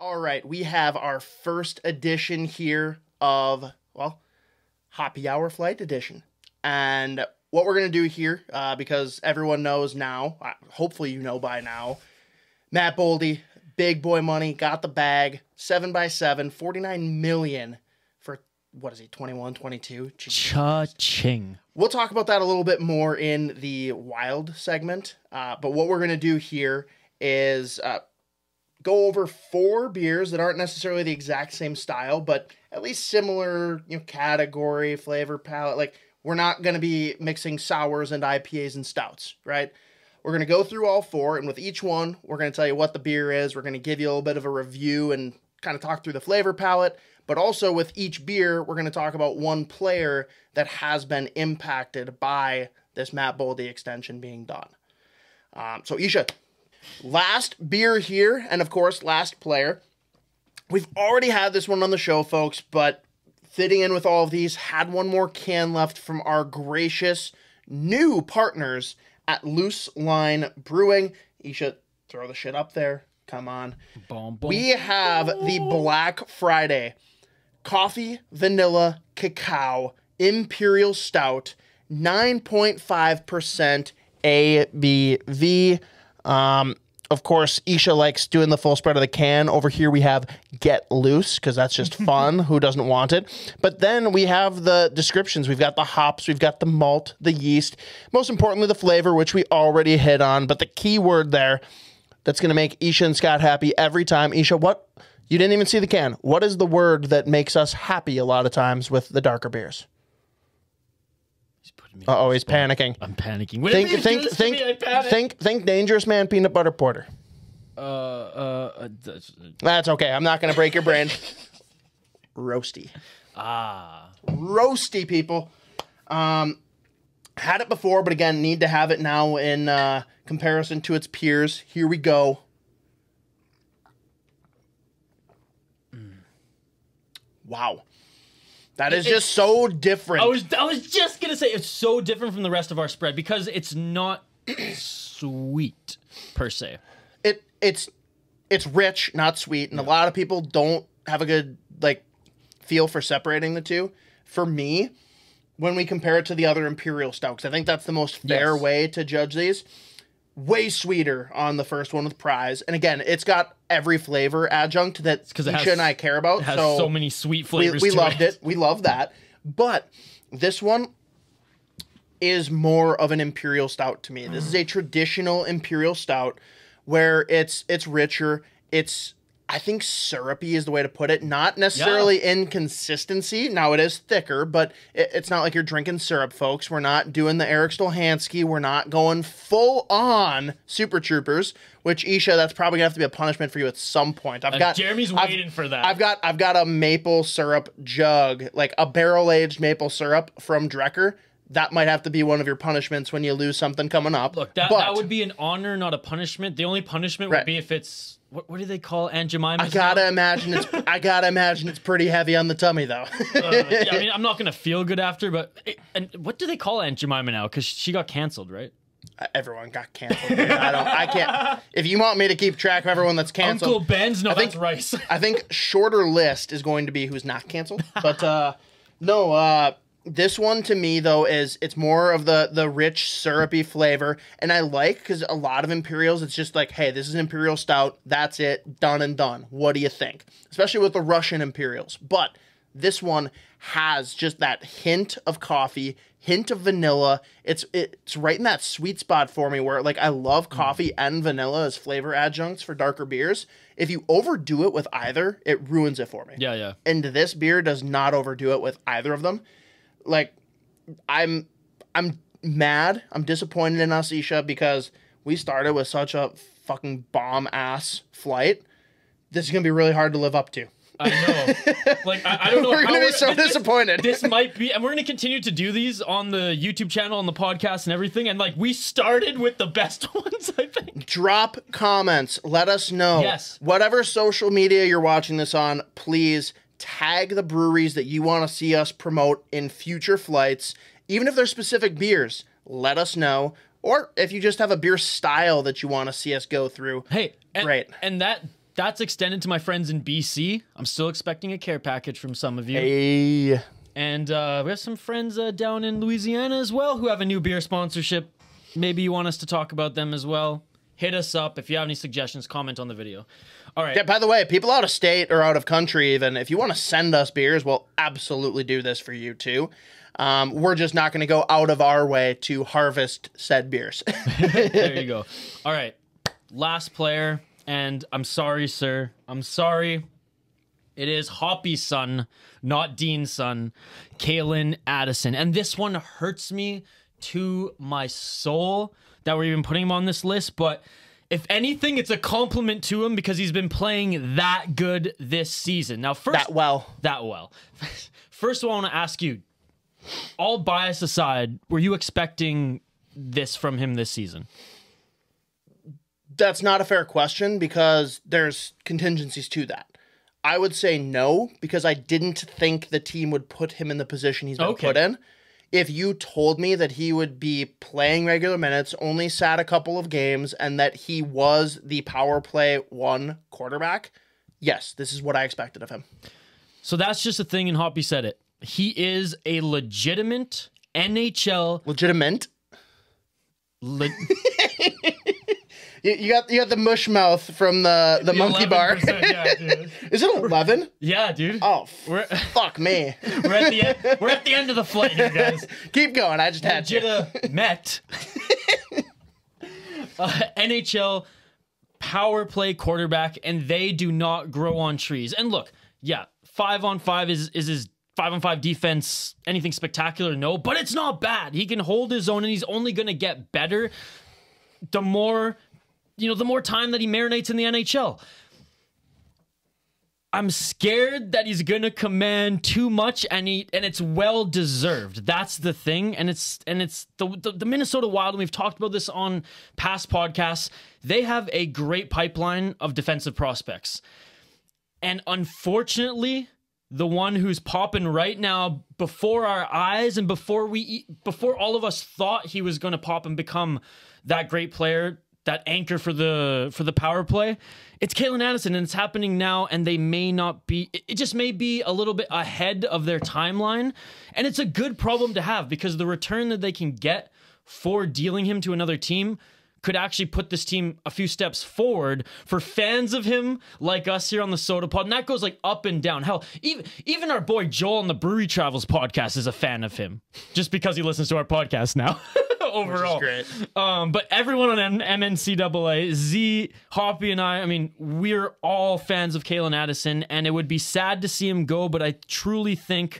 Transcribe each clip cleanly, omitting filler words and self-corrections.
All right, we have our first edition here of, well, Happy Hour Flight Edition. And what we're going to do here, because everyone knows now, hopefully you know by now, Matt Boldy, big boy money, got the bag, 7x7, $49 million for, what is he, 21, 22? Cha-ching. We'll talk about that a little bit more in the Wild segment. But what we're going to do here is go over 4 beers that aren't necessarily the exact same style, but at least similar, category, flavor palette. Like, we're not going to be mixing sours and IPAs and stouts, right? We're going to go through all 4, and with each one, we're going to tell you what the beer is. We're going to give you a little bit of a review and kind of talk through the flavor palette. But also with each beer, we're going to talk about one player that has been impacted by this Matt Boldy extension being done. So, Isha, last beer here, and of course, last player. We've already had this one on the show, folks, but fitting in with all of these, had one more can left from our gracious new partners at Luce Line Brewing. Isha, throw the shit up there. Come on. Boom, boom. We have the Black Friday Coffee, Vanilla, Cacao, Imperial Stout, 9.5% ABV. Of course, Isha likes doing the full spread of the can. Over here we have Get Loose, because that's just fun. Who doesn't want it? But then we have the descriptions. We've got the hops, we've got the malt, the yeast, most importantly the flavor, which we already hit on. But the key word there that's going to make Isha and Scott happy every time. Isha, what? You didn't even see the can. What is the word that makes us happy a lot of times with the darker beers? Uh-oh, he's panicking. I'm panicking. Think Dangerous Man peanut butter porter. That's okay. I'm not going to break your brain. Roasty. Roasty, people. Had it before, but again, need to have it now in comparison to its peers. Here we go. Wow. That is just so different. I was just going to say, it's so different from the rest of our spread because it's not sweet, per se. It's rich, not sweet, and a lot of people don't have a good feel for separating the two. For me, when we compare it to the other Imperial Stouts, I think that's the most fair way to judge these. Way sweeter on the first one with Prize. And again, it's got every flavor adjunct that Isha and I care about. It has so many sweet flavors. We loved it. We love that. But this one is more of an Imperial Stout to me. This is a traditional Imperial Stout where it's richer. It's, I think, syrupy is the way to put it. Not necessarily in consistency. Now, it is thicker, but it's not like you're drinking syrup, folks. We're not doing the Eric Stolhansky. We're not going full-on Super Troopers, which, Isha, that's probably going to have to be a punishment for you at some point. Jeremy's waiting for that. I've got a maple syrup jug, like a barrel-aged maple syrup from Drecker. That might have to be one of your punishments when you lose something coming up. Look, that would be an honor, not a punishment. The only punishment would be if it's... What do they call Aunt Jemima? I gotta imagine it's pretty heavy on the tummy, though. I mean, I'm not gonna feel good after, but and what do they call Aunt Jemima now? Because she got canceled, right? Everyone got canceled. I can't. If you want me to keep track of everyone that's canceled, Uncle Ben's that's Rice. I think shorter list is going to be who's not canceled. But no. This one to me though it's more of the rich syrupy flavor, and I like because a lot of Imperials it's just like, hey, this is an Imperial Stout, that's it, done and done. What do you think? Especially with the Russian Imperials, but this one has just that hint of coffee, hint of vanilla. It's right in that sweet spot for me where I love coffee and vanilla as flavor adjuncts for darker beers. If you overdo it with either, it ruins it for me. Yeah. And this beer does not overdo it with either of them. I'm mad. I'm disappointed in us, Isha, because we started with such a fucking bomb-ass flight. This is going to be really hard to live up to. I know. I don't know. We're going to be so disappointed. This might be, and we're going to continue to do these on the YouTube channel, on the podcast and everything, and we started with the best ones, I think. Drop comments. Let us know. Yes. Whatever social media you're watching this on, please tag the breweries that you want to see us promote in future flights. Even if they're specific beers, let us know. Or if you just have a beer style that you want to see us go through, hey, great. And that that's extended to my friends in BC. I'm still expecting a care package from some of you. Hey. And we have some friends down in Louisiana as well who have a new beer sponsorship. Maybe you want us to talk about them as well. Hit us up. If you have any suggestions, comment on the video. All right. Yeah, by the way, people out of state or out of country even, if you want to send us beers, we'll absolutely do this for you too. We're just not going to go out of our way to harvest said beers. There you go. All right. Last player, and I'm sorry, sir. I'm sorry. It is Hoppy's son, not Dean's son, Calen Addison. And this one hurts me to my soul that we're even putting him on this list. But if anything, it's a compliment to him because he's been playing that good this season. Now, first, That well. First of all, I want to ask you, all bias aside, were you expecting this from him this season? That's not a fair question because there's contingencies to that. I would say no, because I didn't think the team would put him in the position he's been put in. If you told me that he would be playing regular minutes, only sat a couple of games, and that he was the power play 1 quarterback, yes, this is what I expected of him. So that's just a thing, and Hoppy said it. He is a legitimate NHL... Legitimate? You got the mush mouth from the monkey bar. Yeah, dude. Is it 11? Yeah, dude. Oh, fuck me. We're at the end of the flight here, guys. Keep going. I just had to. Met NHL power play quarterback, and they do not grow on trees. And look, yeah, 5-on-5 is his 5-on-5 defense anything spectacular? No, but it's not bad. He can hold his own, and he's only going to get better the more time that he marinates in the NHL. I'm scared that he's gonna command too much, and it's well deserved. That's the thing, and it's the Minnesota Wild. And we've talked about this on past podcasts. They have a great pipeline of defensive prospects, and unfortunately, the one who's popping right now before our eyes, and before all of us thought he was gonna pop and become that great player, that anchor for the power play, it's Calen Addison, and it's happening now, and they may not be, it just may be a little bit ahead of their timeline, and it's a good problem to have because the return that they can get for dealing him to another team could actually put this team a few steps forward for fans of him like us here on the Sota Pod, and that goes like up and down. Hell, even our boy Joel on the Brewery Travels podcast is a fan of him just because he listens to our podcast now. Overall, which is great. But everyone on NCAA, Z, Hoppy, and I mean, we're all fans of Calen Addison, and it would be sad to see him go, but I truly think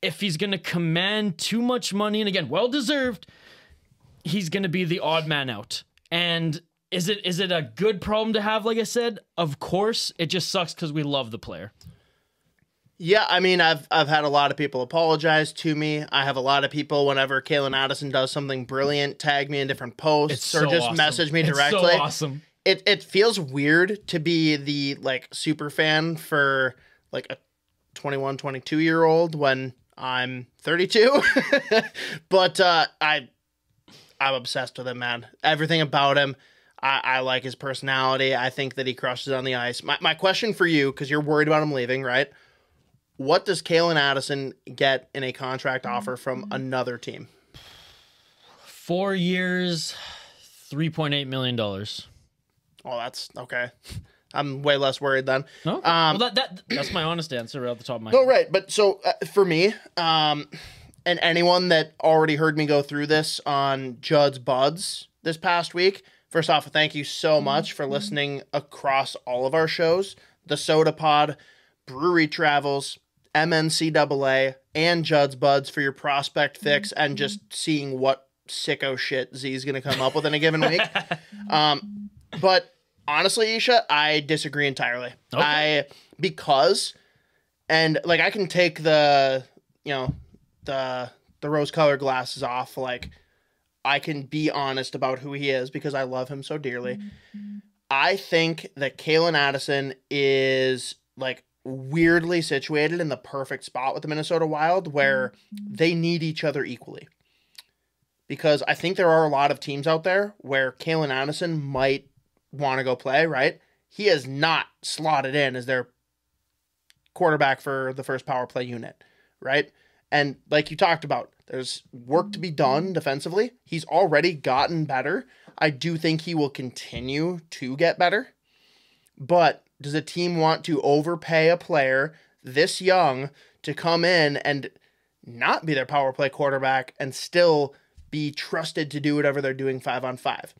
if he's going to command too much money, and again, well-deserved, he's going to be the odd man out. And is it a good problem to have, like I said? Of course. It just sucks because we love the player. Yeah, I mean, I've had a lot of people apologize to me. I have a lot of people, whenever Calen Addison does something brilliant, tag me in different posts or just message me directly. It's so awesome. It feels weird to be the super fan for like a 21, 22-year-old when I'm 32. But I'm obsessed with him, man. Everything about him. I like his personality. I think that he crushes on the ice. My question for you, because you're worried about him leaving, right? What does Calen Addison get in a contract offer from another team? 4 years, $3.8 million. Oh, that's okay. I'm way less worried then. No, well, that's my honest answer right off the top of my head. No, right. But so for me, and anyone that already heard me go through this on Judd's Buds this past week, first off, thank you so much for listening across all of our shows. The Sota Pod, Brewery Travels, MNCAA, and Judd's Buds for your prospect fix and just seeing what sicko shit Z's going to come up with in a given week. But honestly, Isha, I disagree entirely. Okay. And like I can take the rose-colored glasses off. Like I can be honest about who he is because I love him so dearly. I think that Calen Addison is like weirdly situated in the perfect spot with the Minnesota Wild where they need each other equally. Because I think there are a lot of teams out there where Calen Addison might want to go play, right? he is not slotted in as their quarterback for the first power play unit, right? And like you talked about, there's work to be done defensively. He's already gotten better. I do think he will continue to get better. But does a team want to overpay a player this young to come in and not be their power play quarterback and still be trusted to do whatever they're doing 5-on-5?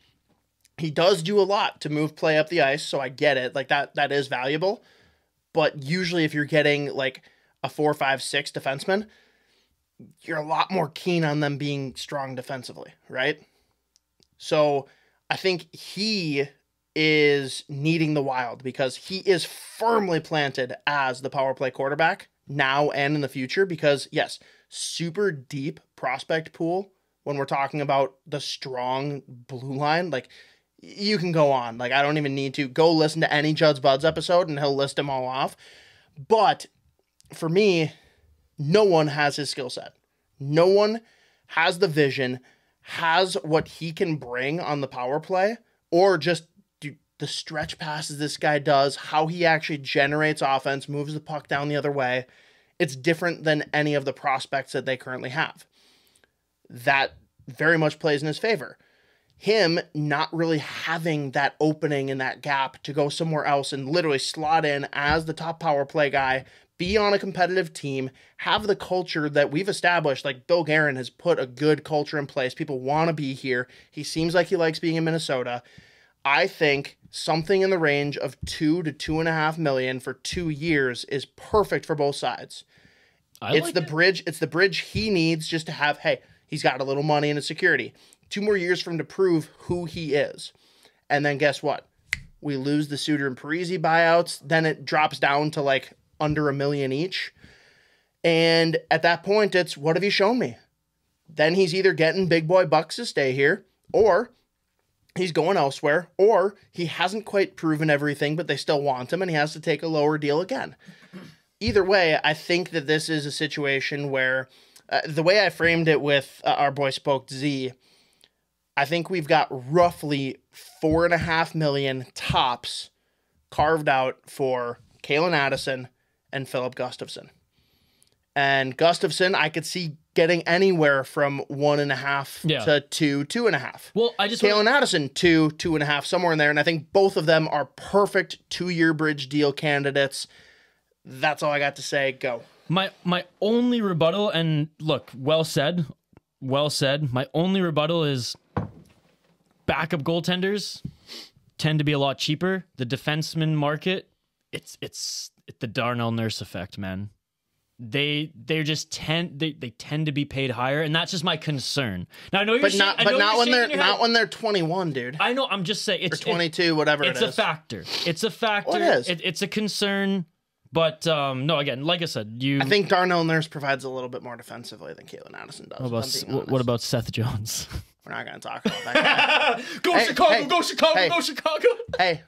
He does do a lot to move play up the ice, so I get it. Like that is valuable. But usually if you're getting like a 4, 5, 6 defenseman, you're a lot more keen on them being strong defensively, right? So I think he is needing the Wild because he is firmly planted as the power play quarterback now and in the future because, yes, super deep prospect pool when we're talking about the strong blue line. Like, you can go on. Like, I don't even need to. Go listen to any Judd's Buds episode and he'll list them all off. But for me, no one has his skill set. No one has the vision, has what he can bring on the power play, or just the stretch passes this guy does, how he actually generates offense, moves the puck down the other way. It's different than any of the prospects that they currently have. That very much plays in his favor. Him not really having that opening in that gap to go somewhere else and literally slot in as the top power play guy, be on a competitive team, have the culture that we've established. Like, Bill Guerin has put a good culture in place. People want to be here. He seems like he likes being in Minnesota. I think something in the range of $2 to $2.5 million for 2 years is perfect for both sides. It's the bridge he needs just to have, hey, he's got a little money and a security. 2 more years for him to prove who he is. And then guess what? We lose the Suter and Parisi buyouts. Then it drops down to like under $1 million each. And at that point, it's, what have you shown me? Then he's either getting big boy bucks to stay here, or he's going elsewhere, or he hasn't quite proven everything, but they still want him and he has to take a lower deal again. Either way, I think that this is a situation where the way I framed it with our boy Spoke Z, I think we've got roughly $4.5 million tops carved out for Calen Addison and Philip Gustafsson. And Gustafsson, I could see getting anywhere from 1.5 to 2, 2.5. Well, I just Calen Addison 2, 2.5, somewhere in there, and I think both of them are perfect 2-year bridge deal candidates. That's all I got to say. Go. My only rebuttal, and look, well said. My only rebuttal is backup goaltenders tend to be a lot cheaper. The defenseman market, it's the Darnell Nurse effect, man. They tend to be paid higher, and that's just my concern. Now I know you're not when they're 21, dude. I know. I'm just saying it's 22, whatever. It's a factor. It's a factor. Well, it is. It's a concern. But no, again, like I said, I think Darnell Nurse provides a little bit more defensively than Calen Addison does. What about Seth Jones? We're not going to talk about that guy. Go Chicago! Go Chicago! Hey,